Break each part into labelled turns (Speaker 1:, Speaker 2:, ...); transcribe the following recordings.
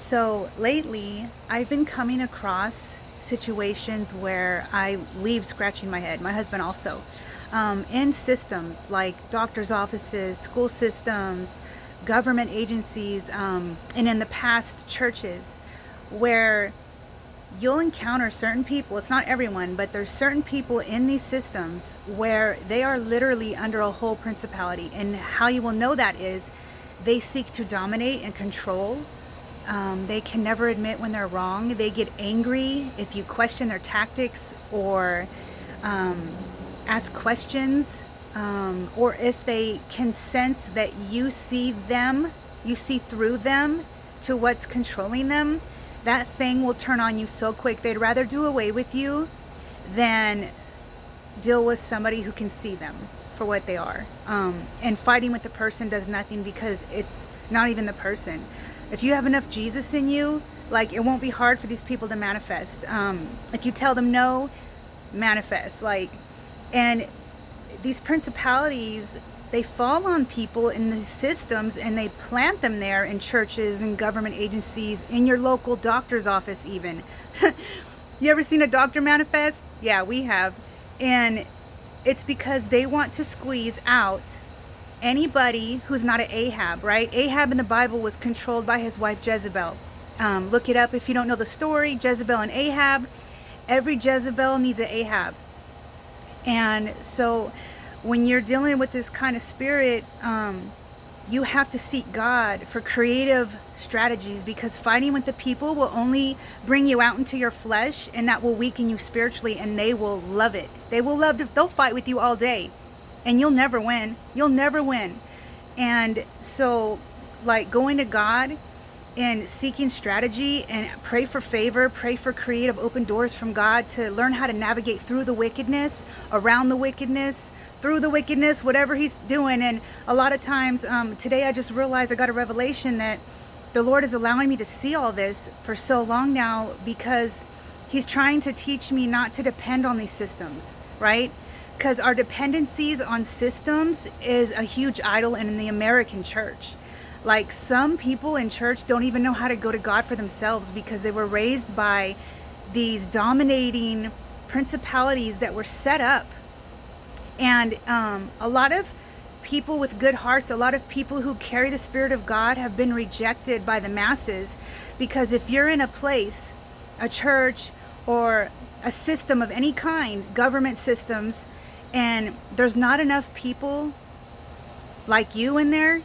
Speaker 1: So lately, I've been coming across situations where I leave scratching my head. My husband also. In systems like doctors' offices, school systems, government agencies, and in the past, churches, where you'll encounter certain people. It's not everyone, but there's certain people in these systems where they are literally under a whole principality. And how you will know that is they seek to dominate and control. They can never admit when they're wrong. They get angry if you question their tactics or um, ask questions, or if they can sense that you see them, you see through them to what's controlling them. That thing will turn on you so quick. They'd rather do away with you than deal with somebody who can see them for what they are. And fighting with the person does nothing because it's not even the person. If you have enough Jesus in you, like, it won't be hard for these people to manifest. If you tell them no, manifest. And these principalities, they fall on people in these systems and they plant them there in churches and government agencies, in your local doctor's office even. You ever seen a doctor manifest? Yeah, we have. And it's because they want to squeeze out anybody who's not an Ahab, right? Ahab in the Bible was controlled by his wife Jezebel. Look it up if you don't know the story. Jezebel and Ahab. Every Jezebel needs an Ahab. And so when you're dealing with this kind of spirit, you have to seek God for creative strategies, because fighting with the people will only bring you out into your flesh, and that will weaken you spiritually, and they will love it. They will love to, they'll fight with you all day and you'll never win. You'll never win. And so, like, going to God and seeking strategy and pray for favor, pray for creative open doors from God to learn how to navigate through the wickedness, around the wickedness, through the wickedness, whatever he's doing. And a lot of times, today I just realized I got a revelation that the Lord is allowing me to see all this for so long now, because he's trying to teach me not to depend on these systems, right? Because our dependencies on systems is a huge idol in the American church. Like, some people in church don't even know how to go to God for themselves because they were raised by these dominating principalities that were set up. And a lot of people with good hearts, a lot of people who carry the Spirit of God have been rejected by the masses, because if you're in a place, a church, or a system of any kind, government systems, and there's not enough people like you in there,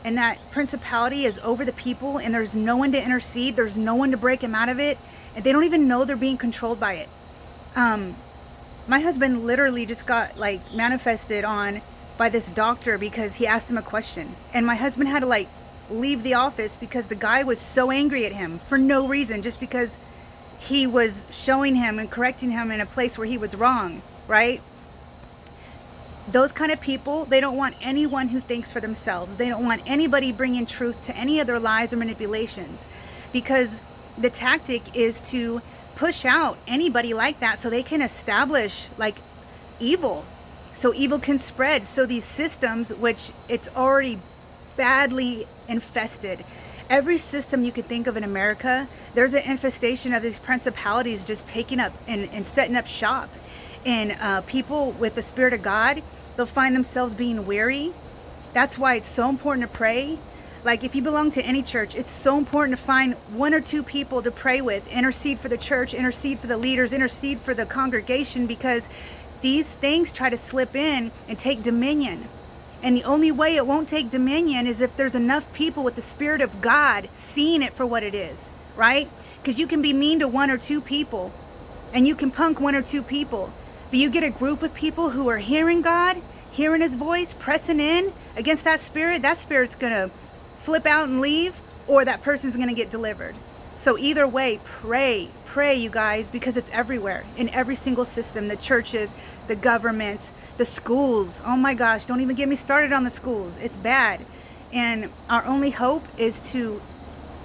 Speaker 1: and that principality is over the people, and there's no one to intercede, there's no one to break them out of it, and they don't even know they're being controlled by it. My husband literally just got, like, manifested on by this doctor because he asked him a question, and my husband had to, like, leave the office because the guy was so angry at him for no reason, just because he was showing him and correcting him in a place where he was wrong, right? Those kind of people, they don't want anyone who thinks for themselves. They don't want anybody bringing truth to any of their lies or manipulations, because the tactic is to push out anybody like that so they can establish, like, evil, so evil can spread. So these systems, which it's already badly infested, every system you could think of in America, there's an infestation of these principalities just taking up and setting up shop. And people with the Spirit of God, they'll find themselves being weary. That's why it's so important to pray. Like, if you belong to any church, it's so important to find one or two people to pray with, intercede for the church, intercede for the leaders, intercede for the congregation, because these things try to slip in and take dominion. And the only way it won't take dominion is if there's enough people with the Spirit of God seeing it for what it is, right? Because you can be mean to one or two people, and you can punk one or two people, but you get a group of people who are hearing God, hearing his voice, pressing in against that spirit's gonna flip out and leave, or that person's gonna get delivered. So either way, pray, you guys, because it's everywhere, in every single system, the churches, the governments, the schools. Oh my gosh, don't even get me started on the schools. It's bad. And our only hope is to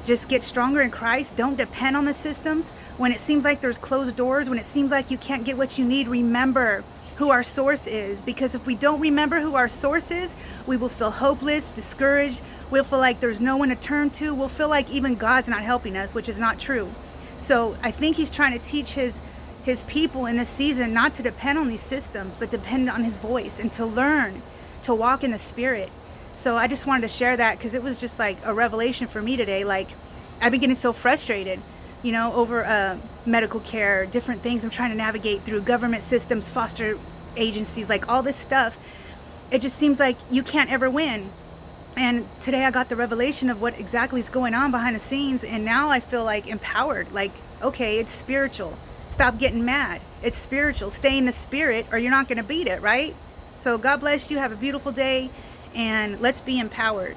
Speaker 1: Just get stronger in Christ. Don't depend on the systems. When it seems like there's closed doors, when it seems like you can't get what you need, remember who our source is. Because if we don't remember who our source is, we will feel hopeless, discouraged. We'll feel like there's no one to turn to. We'll feel like even God's not helping us, which is not true. So I think he's trying to teach his people in this season not to depend on these systems, but depend on his voice and to learn to walk in the Spirit. So I just wanted to share that because it was just like a revelation for me today. Like, I've been getting so frustrated, over medical care, different things I'm trying to navigate through, government systems, foster agencies, like all this stuff. It just seems like you can't ever win. And today I got the revelation of what exactly is going on behind the scenes. And now I feel like empowered, like, okay, it's spiritual. Stop getting mad. It's spiritual. Stay in the Spirit or you're not going to beat it, right? So God bless you. Have a beautiful day. And let's be empowered.